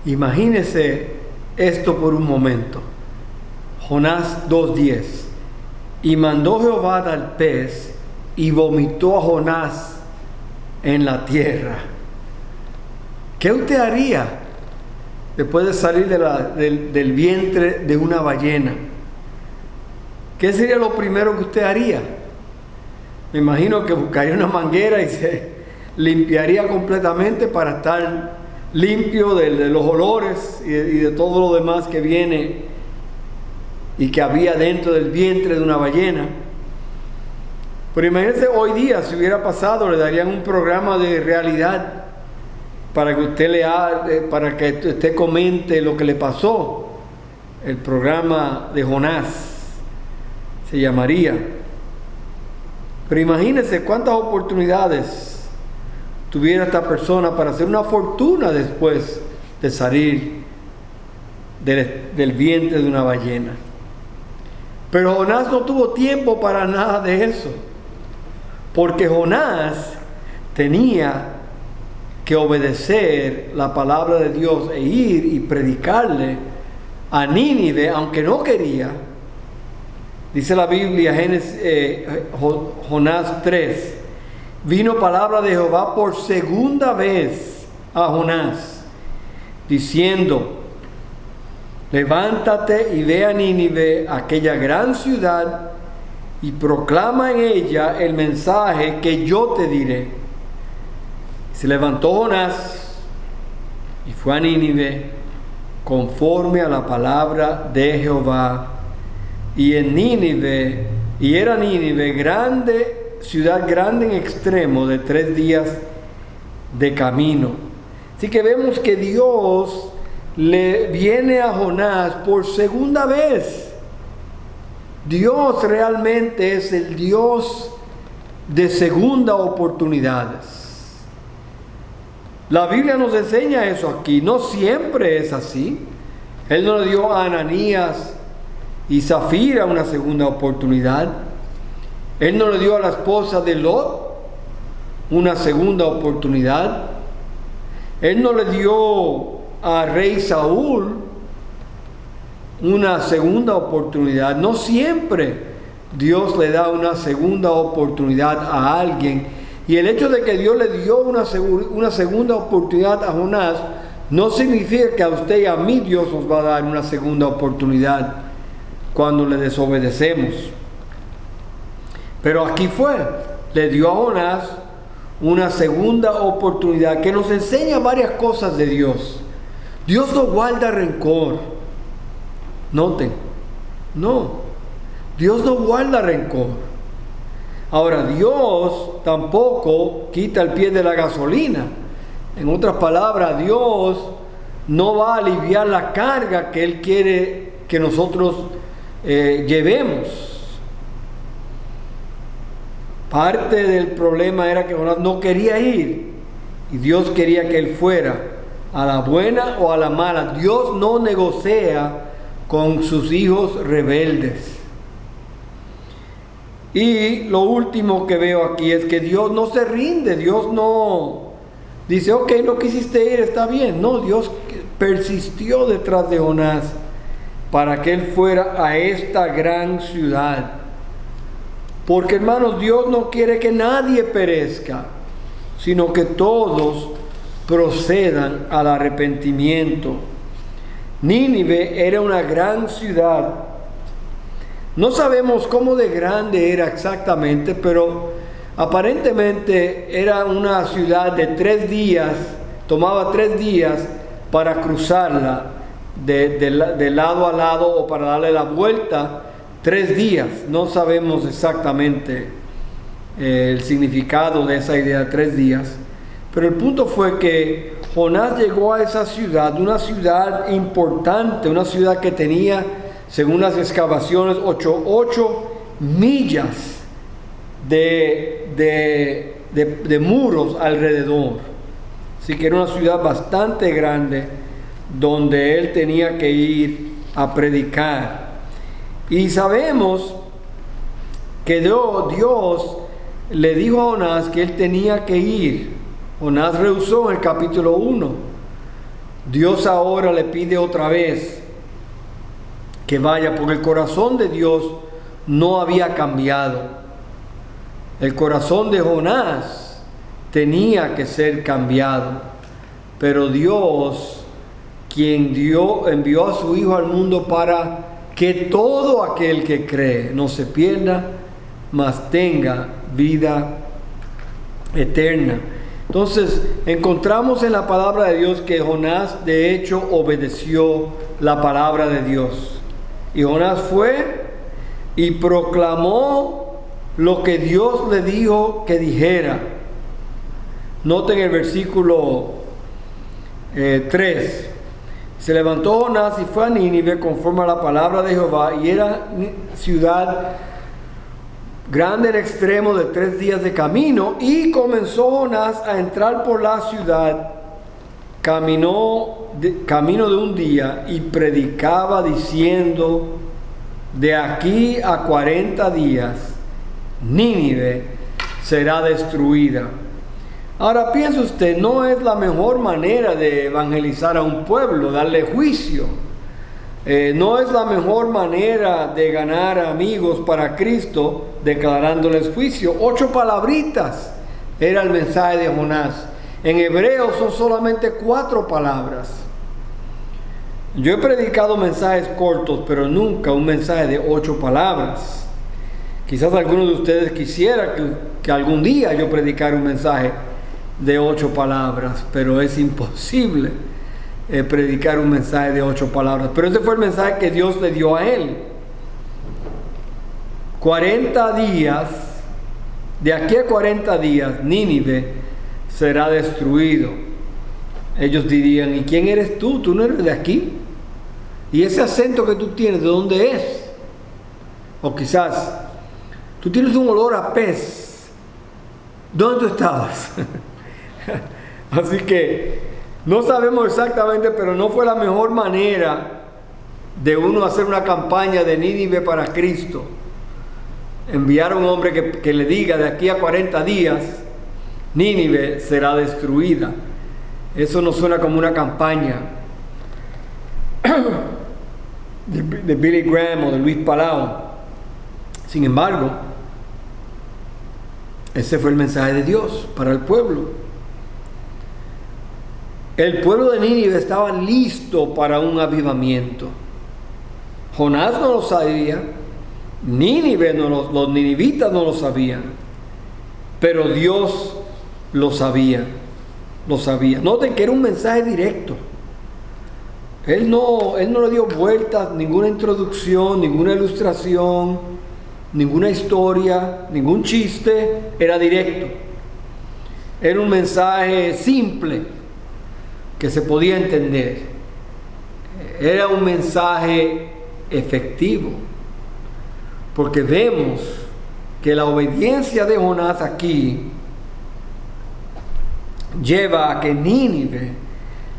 Imagínese esto por un momento. Jonás 2:10. Y mandó Jehová al pez y vomitó a Jonás en la tierra. ¿Qué usted haría después de salir del vientre de una ballena? ¿Qué sería lo primero que usted haría? Me imagino que buscaría una manguera y se limpiaría completamente para estar limpio de los olores y de todo lo demás que viene y que había dentro del vientre de una ballena. Pero imagínense hoy día, si hubiera pasado, le darían un programa de realidad para que usted comente lo que le pasó. El programa de Jonás se llamaría. Pero imagínense cuántas oportunidades tuviera esta persona para hacer una fortuna después de salir del vientre de una ballena. Pero Jonás no tuvo tiempo para nada de eso, porque Jonás tenía que obedecer la palabra de Dios e ir y predicarle a Nínive, aunque no quería. Dice la Biblia, Jonás 3, vino palabra de Jehová por segunda vez a Jonás, diciendo: levántate y ve a Nínive, aquella gran ciudad, y proclama en ella el mensaje que yo te diré. Se levantó Jonás y fue a Nínive conforme a la palabra de Jehová. Y era Nínive grande, ciudad grande en extremo, de 3 días de camino. Así que vemos que Dios le viene a Jonás por segunda vez. Dios realmente es el Dios de segunda oportunidades. La Biblia nos enseña eso aquí. No siempre es así. Él no le dio a Ananías y Zafira una segunda oportunidad. Él no le dio a la esposa de Lot una segunda oportunidad. Él no le dio a rey Saúl una segunda oportunidad. No siempre Dios le da una segunda oportunidad a alguien. Y el hecho de que Dios le dio una segunda oportunidad a Jonás no significa que a usted y a mí Dios nos va a dar una segunda oportunidad cuando le desobedecemos. Pero aquí le dio a Jonás una segunda oportunidad que nos enseña varias cosas de Dios. Dios no guarda rencor. Noten, no, Dios no guarda rencor. Ahora, Dios tampoco quita el pie de la gasolina. En otras palabras, Dios no va a aliviar la carga que Él quiere que nosotros llevemos. Parte del problema era que Jonás no quería ir y Dios quería que él fuera, a la buena o a la mala. Dios no negocia con sus hijos rebeldes. Y lo último que veo aquí es que Dios no se rinde. Dios no dice: ok, no quisiste ir, está bien. No, Dios persistió detrás de Jonás para que él fuera a esta gran ciudad. Porque, hermanos, Dios no quiere que nadie perezca, sino que todos procedan al arrepentimiento. Nínive era una gran ciudad. No sabemos cómo de grande era exactamente, pero aparentemente era una ciudad de 3 días, tomaba 3 días para cruzarla de lado a lado, o para darle la vuelta 3 días. No sabemos exactamente el significado de esa idea de 3 días, pero el punto fue que Jonás llegó a esa ciudad, una ciudad importante, una ciudad que tenía, según las excavaciones, 8 millas de muros alrededor. Así que era una ciudad bastante grande donde él tenía que ir a predicar. Y sabemos que Dios le dijo a Jonás que él tenía que ir. Jonás rehusó en el capítulo 1. Dios ahora le pide otra vez que vaya, porque el corazón de Dios no había cambiado. El corazón de Jonás tenía que ser cambiado, pero Dios, quien envió a su Hijo al mundo para que todo aquel que cree no se pierda, mas tenga vida eterna. Entonces encontramos en la palabra de Dios que Jonás de hecho obedeció la palabra de Dios. Y Jonás fue y proclamó lo que Dios le dijo que dijera. Noten el versículo 3. Se levantó Jonás y fue a Nínive conforme a la palabra de Jehová, y era ciudad grande en extremo de 3 días de camino, y comenzó Jonás a entrar por la ciudad, camino de un día, y predicaba diciendo: de aquí a 40 días Nínive será destruida. Ahora piensa usted, no es la mejor manera de evangelizar a un pueblo, darle juicio. No es la mejor manera de ganar amigos para Cristo, declarándoles juicio. 8 palabritas era el mensaje de Jonás. En hebreo son solamente 4 palabras. Yo he predicado mensajes cortos, pero nunca un mensaje de 8 palabras. Quizás algunos de ustedes quisiera que algún día yo predicara un mensaje de 8 palabras, pero es imposible predicar un mensaje de 8 palabras. Pero ese fue el mensaje que Dios le dio a él. 40 días, de aquí a 40 días, Nínive será destruido. Ellos dirían: ¿y quién eres tú? Tú no eres de aquí. ¿Y ese acento que tú tienes, de dónde es? O quizás, tú tienes un olor a pez. ¿Dónde tú estabas? Así que no sabemos exactamente, pero no fue la mejor manera de uno hacer una campaña de Nínive para Cristo. Enviar a un hombre que le diga: de aquí a 40 días Nínive será destruida. Eso no suena como una campaña de Billy Graham o de Luis Palau. Sin embargo, ese fue el mensaje de Dios para el pueblo. El pueblo de Nínive estaba listo para un avivamiento. Jonás no lo sabía, Nínive los ninivitas no lo sabían, pero Dios lo sabía. Noten que era un mensaje directo. Él no le dio vueltas, ninguna introducción, ninguna ilustración, ninguna historia, ningún chiste. Era directo. Era un mensaje simple que se podía entender. Era un mensaje efectivo, porque vemos que la obediencia de Jonás aquí lleva a que Nínive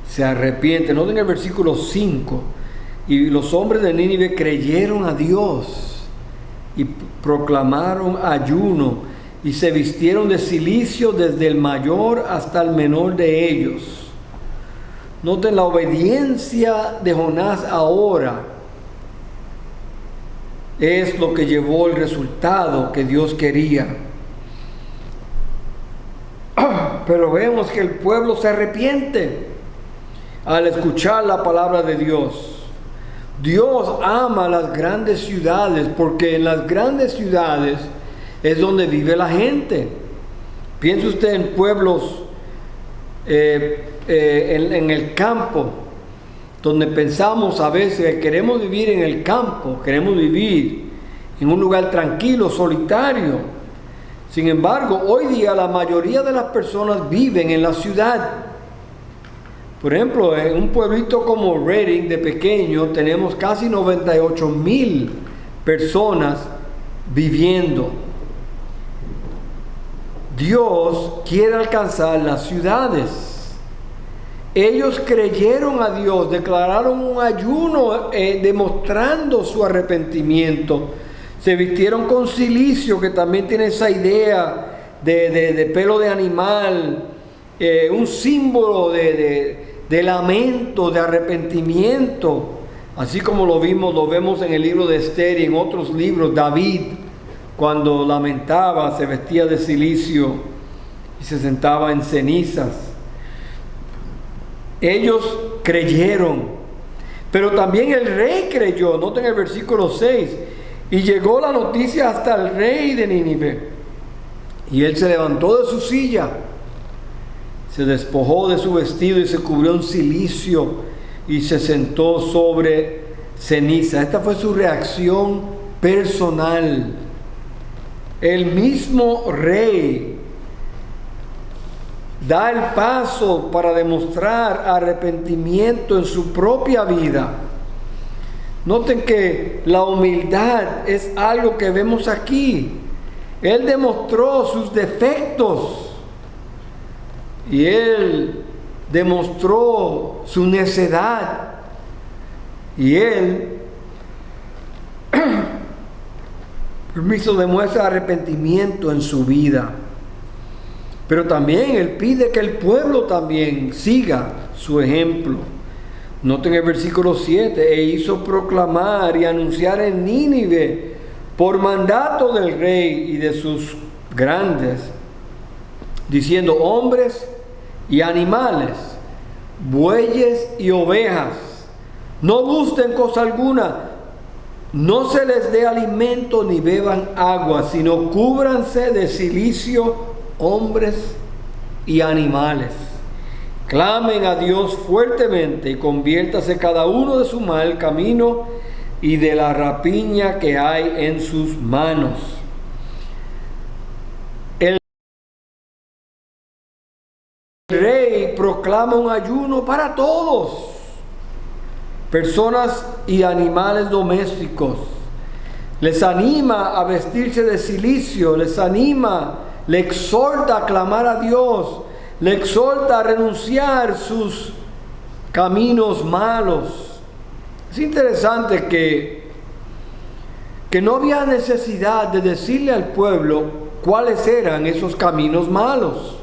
se arrepiente. Noten el versículo 5: y los hombres de Nínive creyeron a Dios y proclamaron ayuno y se vistieron de cilicio desde el mayor hasta el menor de ellos. Noten la obediencia de Jonás ahora es lo que llevó el resultado que Dios quería. Pero vemos que el pueblo se arrepiente al escuchar la palabra de Dios. Dios ama las grandes ciudades, porque en las grandes ciudades es donde vive la gente. Piense usted en pueblos en el campo, donde pensamos a veces que queremos vivir en el campo, queremos vivir en un lugar tranquilo, solitario. Sin embargo, hoy día la mayoría de las personas viven en la ciudad. Por ejemplo, en un pueblito como Redding, de pequeño, tenemos casi 98,000 personas viviendo. Dios quiere alcanzar las ciudades. Ellos creyeron a Dios, declararon un ayuno demostrando su arrepentimiento. Se vistieron con cilicio, que también tiene esa idea de pelo de animal, un símbolo de de lamento, de arrepentimiento, así como lo vemos en el libro de Esther y en otros libros. David, cuando lamentaba, se vestía de cilicio y se sentaba en cenizas. Ellos creyeron, pero también el rey creyó. Noten el versículo 6. Y llegó la noticia hasta el rey de Nínive, y él se levantó de su silla, se despojó de su vestido y se cubrió en cilicio y se sentó sobre ceniza. Esta fue su reacción personal. El mismo rey da el paso para demostrar arrepentimiento en su propia vida. Noten que la humildad es algo que vemos aquí. Él demostró sus defectos y él demostró su necedad, y él demuestra arrepentimiento en su vida. Pero también él pide que el pueblo también siga su ejemplo. Noten el versículo 7: e hizo proclamar y anunciar en Nínive por mandato del rey y de sus grandes, diciendo: hombres y animales, bueyes y ovejas, no gusten cosa alguna, no se les dé alimento ni beban agua, sino cúbranse de cilicio hombres y animales. Clamen a Dios fuertemente y conviértase cada uno de su mal camino y de la rapiña que hay en sus manos. El rey proclama un ayuno para todos, personas y animales domésticos. Les anima a vestirse de cilicio, les anima, le exhorta a clamar a Dios, le exhorta a renunciar sus caminos malos. Es interesante que no había necesidad de decirle al pueblo cuáles eran esos caminos malos.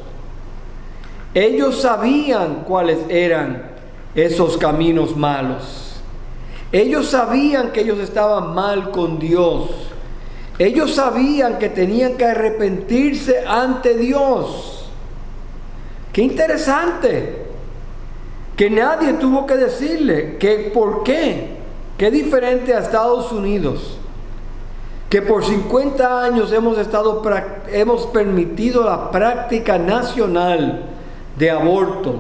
Ellos sabían cuáles eran esos caminos malos. Ellos sabían que ellos estaban mal con Dios. Ellos sabían que tenían que arrepentirse ante Dios. Qué interesante que nadie tuvo que decirle que por qué. Qué diferente a Estados Unidos, que por 50 años hemos permitido la práctica nacional de aborto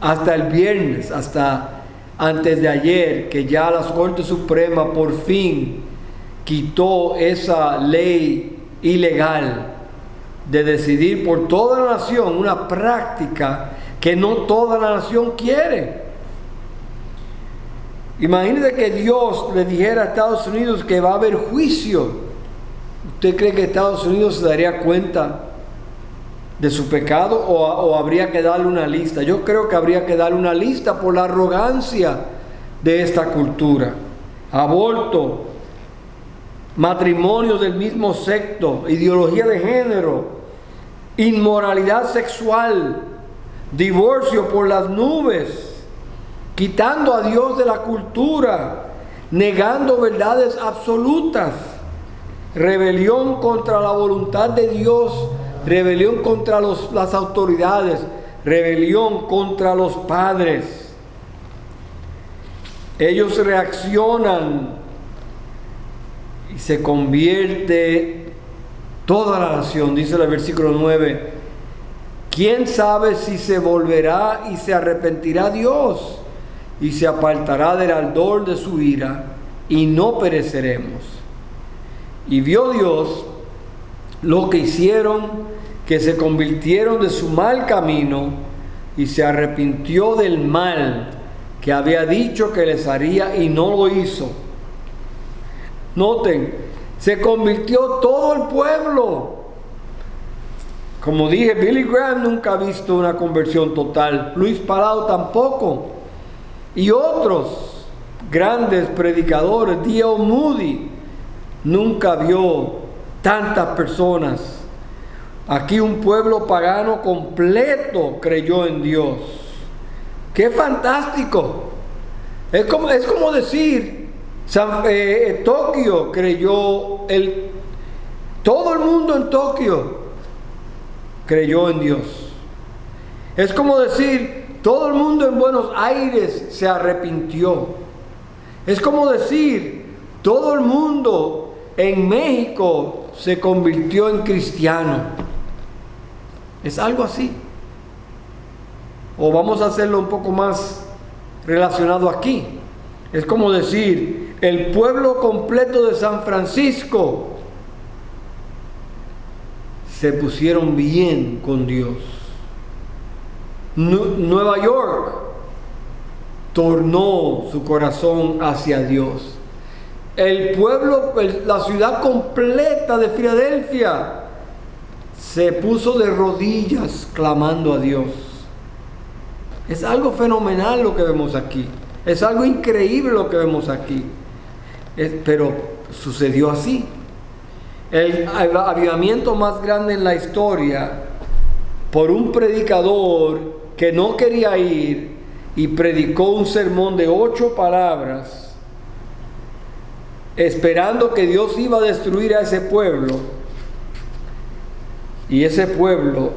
hasta el viernes, hasta antes de ayer, que ya la Corte Suprema por fin quitó esa ley ilegal de decidir por toda la nación una práctica que no toda la nación quiere. Imagínese que Dios le dijera a Estados Unidos que va a haber juicio. ¿Usted cree que Estados Unidos se daría cuenta de su pecado o habría que darle una lista? Yo creo que habría que darle una lista por la arrogancia de esta cultura. Aborto, matrimonios del mismo sexo, ideología de género, inmoralidad sexual, divorcio por las nubes, quitando a Dios de la cultura, negando verdades absolutas, rebelión contra la voluntad de Dios, rebelión contra las autoridades, rebelión contra los padres. Ellos reaccionan y se convierte toda la nación. Dice el versículo 9: ¿quién sabe si se volverá y se arrepentirá Dios y se apartará del ardor de su ira y no pereceremos? Y vio Dios lo que hicieron, que se convirtieron de su mal camino y se arrepintió del mal que había dicho que les haría y no lo hizo. Noten, se convirtió todo el pueblo. Como dije, Billy Graham nunca ha visto una conversión total, Luis Parado tampoco, y otros grandes predicadores, D.L. Moody nunca vio tantas personas. Aquí un pueblo pagano completo creyó en Dios. ¡Qué fantástico! Es como decir, Tokio creyó, todo el mundo en Tokio creyó en Dios. Es como decir, todo el mundo en Buenos Aires se arrepintió. Es como decir, todo el mundo en México se convirtió en cristiano. Es algo así. O vamos a hacerlo un poco más relacionado aquí. Es como decir, el pueblo completo de San Francisco se pusieron bien con Dios. Nueva York tornó su corazón hacia Dios. El pueblo, la ciudad completa de Filadelfia se puso de rodillas clamando a Dios. Es algo fenomenal lo que vemos aquí. Es algo increíble lo que vemos aquí. Pero sucedió así. El avivamiento más grande en la historia, por un predicador que no quería ir y predicó un sermón de 8 palabras, esperando que Dios iba a destruir a ese pueblo, y ese pueblo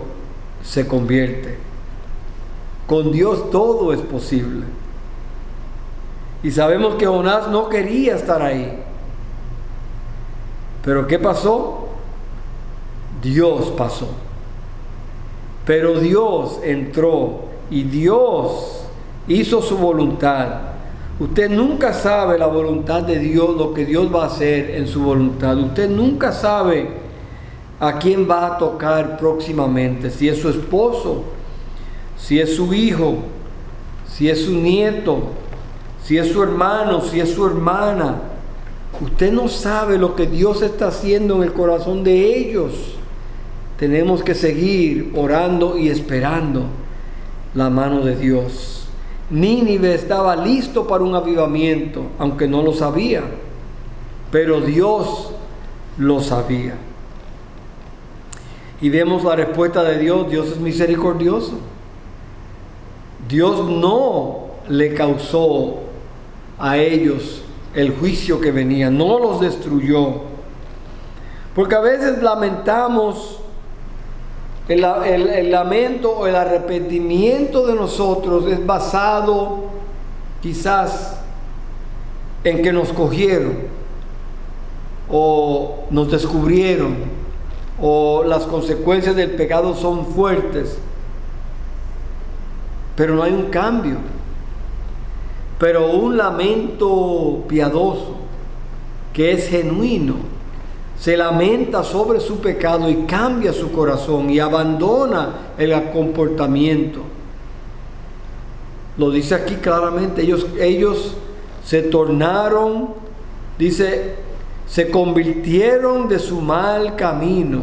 se convierte. Con Dios todo es posible. Y sabemos que Jonás no quería estar ahí. Pero ¿qué pasó? Dios pasó. Pero Dios entró y Dios hizo su voluntad. Usted nunca sabe la voluntad de Dios, lo que Dios va a hacer en su voluntad. Usted nunca sabe a quién va a tocar próximamente, si es su esposo, si es su hijo, si es su nieto, si es su hermano, si es su hermana. Usted no sabe lo que Dios está haciendo en el corazón de ellos. Tenemos que seguir orando y esperando la mano de Dios. Nínive estaba listo para un avivamiento, aunque no lo sabía, pero Dios lo sabía. Y vemos la respuesta de Dios. Dios es misericordioso. Dios no le causó a ellos el juicio que venía, no los destruyó. Porque a veces lamentamos, el lamento o el arrepentimiento de nosotros es basado quizás en que nos cogieron o nos descubrieron o las consecuencias del pecado son fuertes, pero no hay un cambio. Pero un lamento piadoso que es genuino se lamenta sobre su pecado y cambia su corazón y abandona el comportamiento. Lo dice aquí claramente. Ellos se tornaron, dice, se convirtieron de su mal camino.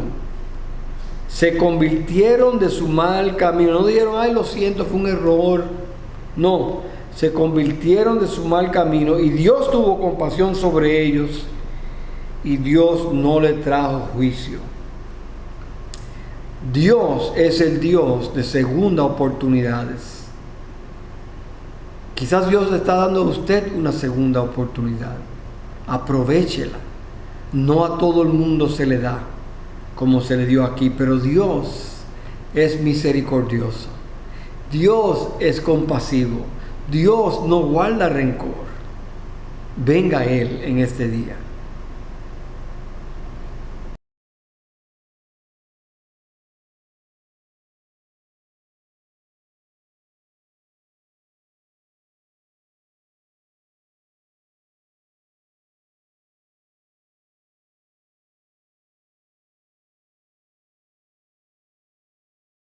Se convirtieron de su mal camino. No dijeron, ay, lo siento, fue un error. No, se convirtieron de su mal camino y Dios tuvo compasión sobre ellos y Dios no le trajo juicio. Dios es el Dios de segunda oportunidades. Quizás Dios le está dando a usted una segunda oportunidad. Aprovéchela. No a todo el mundo se le da como se le dio aquí, pero Dios es misericordioso. Dios es compasivo. Dios no guarda rencor. Venga a Él en este día.